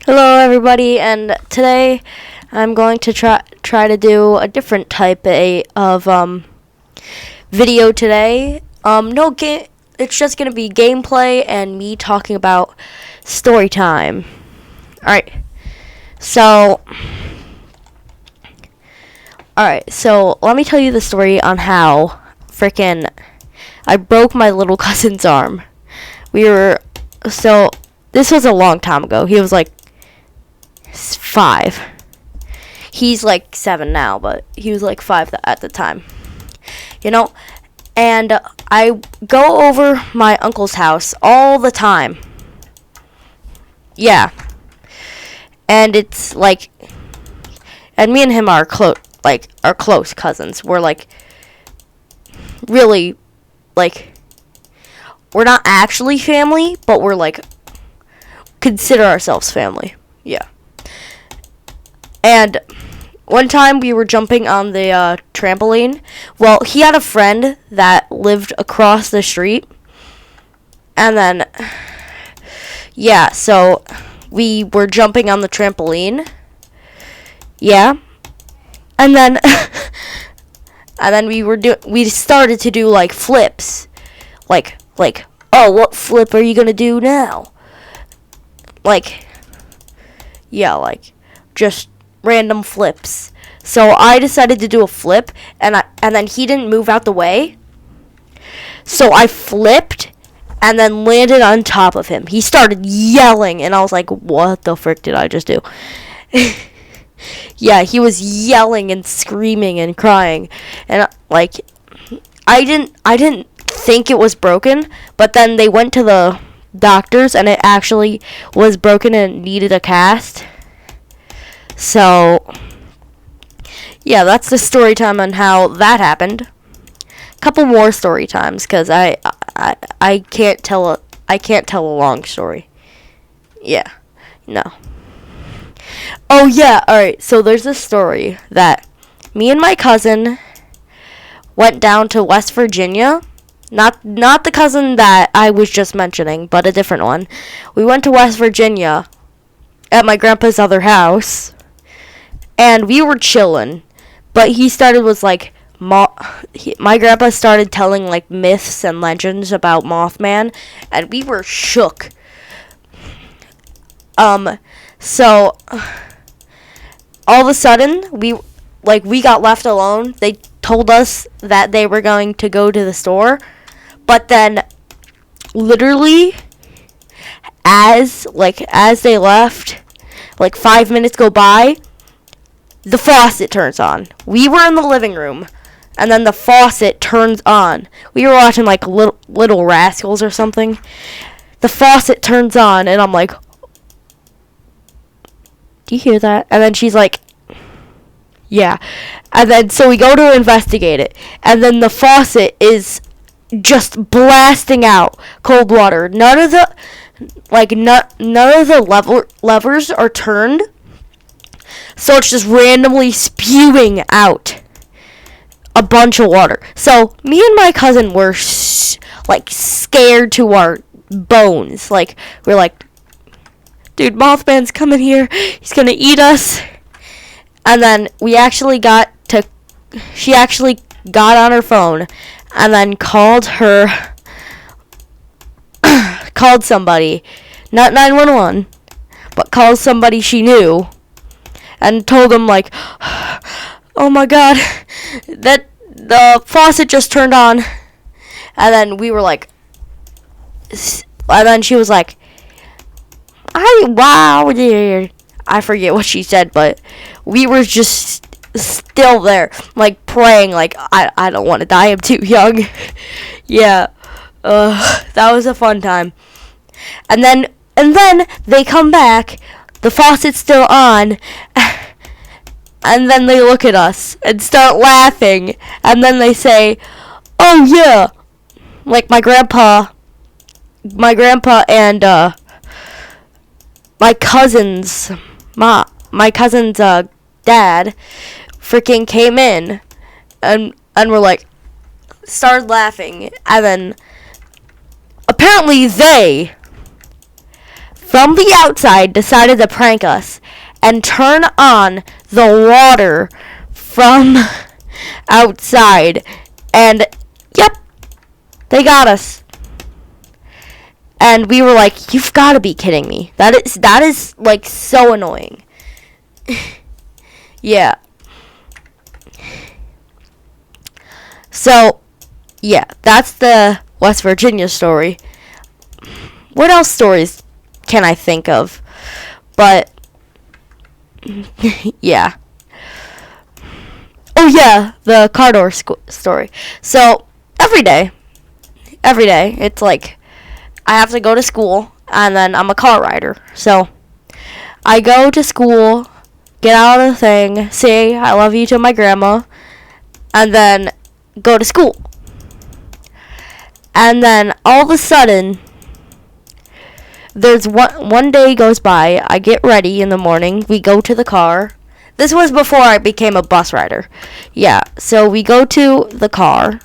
Hello everybody, and today I'm going to try to do a different type of video today. No game. It's just gonna be gameplay and me talking about story time. All right. So let me tell you the story on how I broke my little cousin's arm. This was a long time ago. He was like 5. He's like 7 now, but he was like 5 at the time. And I go over my uncle's house all the time. Yeah. And it's like, and me and him are close cousins. We're like really we're not actually family, but we're like consider ourselves family. Yeah. And one time we were jumping on the trampoline. Well, he had a friend that lived across the street. And then, yeah, so we were jumping on the trampoline. Yeah. And then, we started to do like flips. Like, oh, what flip are you gonna do now? Just random flips. So I decided to do a flip, and then he didn't move out the way. So I flipped and then landed on top of him. He started yelling, and I was like, "What the frick did I just do?" Yeah, he was yelling and screaming and crying, and I didn't think it was broken, but then they went to the doctors, and it actually was broken and needed a cast. So, yeah, that's the story time on how that happened. Couple more story times, cause I can't tell a long story. Yeah, no. Oh yeah, all right. So there's this story that me and my cousin went down to West Virginia. Not the cousin that I was just mentioning, but a different one. We went to West Virginia at my grandpa's other house. And we were chilling, but my grandpa started telling like myths and legends about Mothman, and we were shook. So all of a sudden we got left alone. They told us that they were going to go to the store, but then literally as they left, 5 minutes go by, the faucet turns on. We were in the living room, and then the faucet turns on. We were watching like Little Rascals or something. The faucet turns on, and I'm like, "Do you hear that?" And then she's like, "Yeah." And then so we go to investigate it, and then the faucet is just blasting out cold water. None of the levers are turned. So it's just randomly spewing out a bunch of water. So me and my cousin were scared to our bones. We're like, "Dude, Mothman's coming here. He's gonna eat us." And then she actually got on her phone and then called somebody, not 911, but called somebody she knew. And told them "Oh my God, that the faucet just turned on." And then we were like, and then she was like, "Wow." I forget what she said, but we were just still there, praying, I don't want to die. I'm too young. Yeah, that was a fun time. And then they come back. The faucet's still on, and then they look at us and start laughing, and then they say, "Oh yeah," my grandpa and my cousin's dad freaking came in, and we're started laughing, and then apparently they from the outside decided to prank us and turn on the water from outside. And yep, they got us. And we were like, you've got to be kidding me. That is like so annoying. Yeah. So, yeah, that's the West Virginia story. What else stories can I think of? But, yeah. Oh, yeah, the car door story. So, every day, it's like, I have to go to school, and then I'm a car rider. So, I go to school, get out of the thing, say I love you to my grandma, and then go to school. And then all of a sudden, there's one day goes by, I get ready in the morning, we go to the car. This was before I became a bus rider. Yeah, so we go to the car.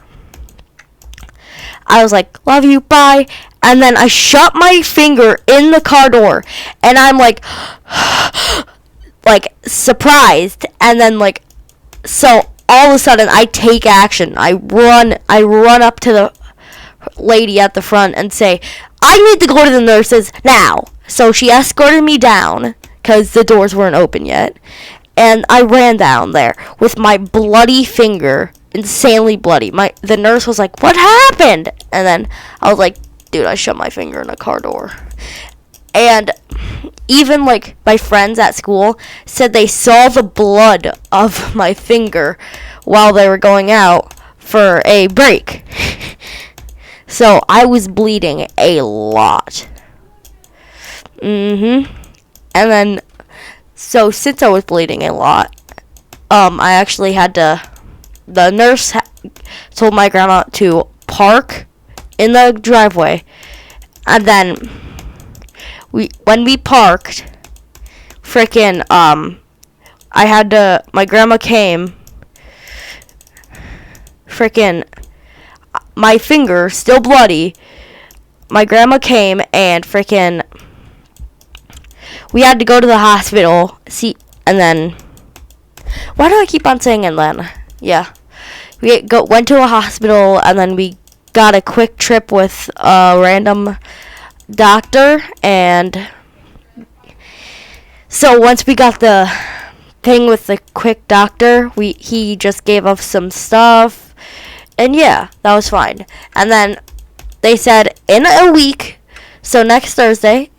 I was like, love you, bye. And then I shut my finger in the car door, and I'm like, surprised. And then so all of a sudden I take action. I run up to the lady at the front and say, I need to go to the nurses now. So she escorted me down because the doors weren't open yet. And I ran down there with my bloody finger, insanely bloody. The nurse was like, what happened? And then I was like, dude, I shut my finger in a car door. And even my friends at school said they saw the blood of my finger while they were going out for a break. So I was bleeding a lot. And then, so since I was bleeding a lot, I actually had to, the nurse told my grandma to park in the driveway. And then when we parked, my grandma came, my finger still bloody. My grandma came and we had to go to the hospital. And then, why do I keep on saying and then? Yeah, we went to a hospital, and then we got a quick trip with a random doctor. And so once we got the thing with the quick doctor, he just gave us some stuff, and yeah, that was fine. And then they said in a week, so next Thursday,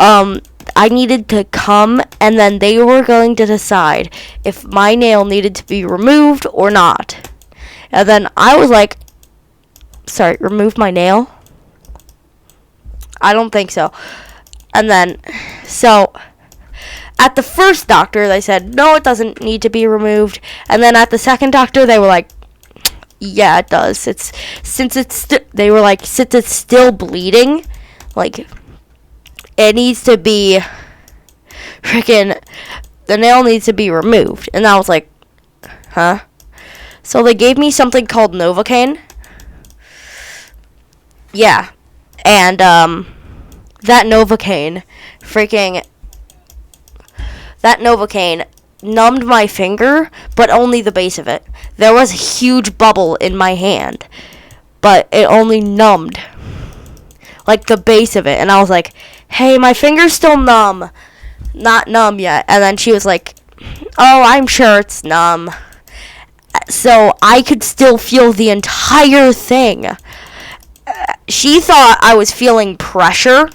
I needed to come, and then they were going to decide if my nail needed to be removed or not. And then I was like, sorry, remove my nail? I don't think so. And then, so at the first doctor, they said, no, it doesn't need to be removed. And then at the second doctor, they were like, yeah, it does. Since it's still bleeding, it needs to be the nail needs to be removed. And I was like, huh? So they gave me something called Novocaine. Yeah. And that Novocaine numbed my finger, but only the base of it. There was a huge bubble in my hand, but it only numbed the base of it. And I was like, hey, my finger's still numb. Not numb yet. And then she was like, oh, I'm sure it's numb. So I could still feel the entire thing. She thought I was feeling pressure,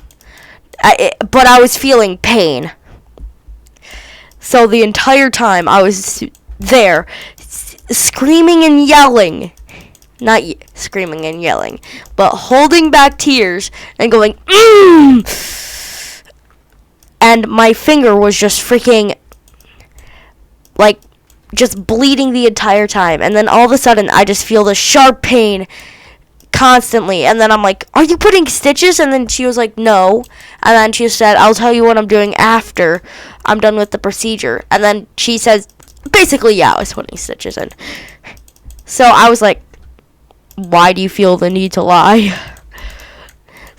but I was feeling pain. So the entire time I was there, screaming and yelling. Not screaming and yelling, but holding back tears and going, and my finger was just just bleeding the entire time. And then all of a sudden, I just feel this sharp pain constantly. And then I'm like, are you putting stitches? And then she was like, no. And then she said, I'll tell you what I'm doing after I'm done with the procedure. And then she says, basically, yeah, I was putting stitches in. So I was like, why do you feel the need to lie?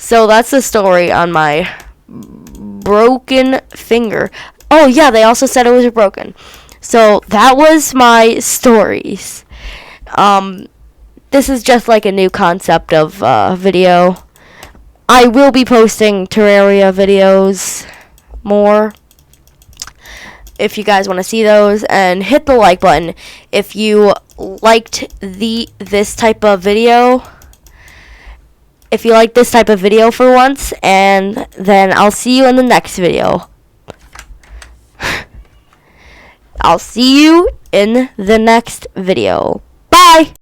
So that's the story on my broken finger. Oh yeah, they also said it was broken. So that was my stories. This is just like a new concept of video. I will be posting Terraria videos more if you guys want to see those, and hit the like button if you liked this type of video. If you like this type of video for once, and then I'll see you in the next video. I'll see you in the next video. Bye!